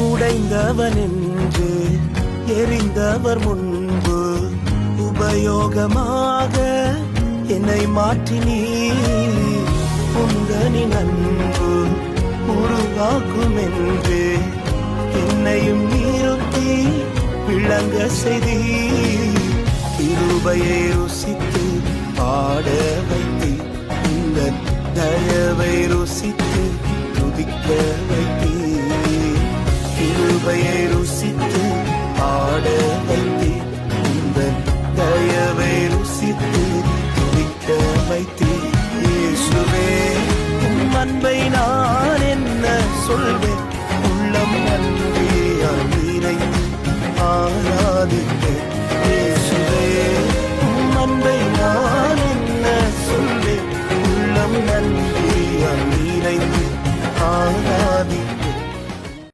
உடைந்தவன் என்று எரிந்தவர் முன்பு உபயோகமாக என்னை மாற்றினீ. உந்தனின் அன்பு உருவாக்கும் என்று என்னையும் நிறுத்தி விளங்க செய்தி. கிருபையை ருசித்து பாட வைத்து இந்த தயவை ருசித்து துதிக்க வைத்து. கிருபையை ருசித்து பாட வைத்து இந்த தயவை ருசித்து துதிக்க வைத்து. இயேசுவே உம் அன்பை நான் என்ன சொல்வேன்?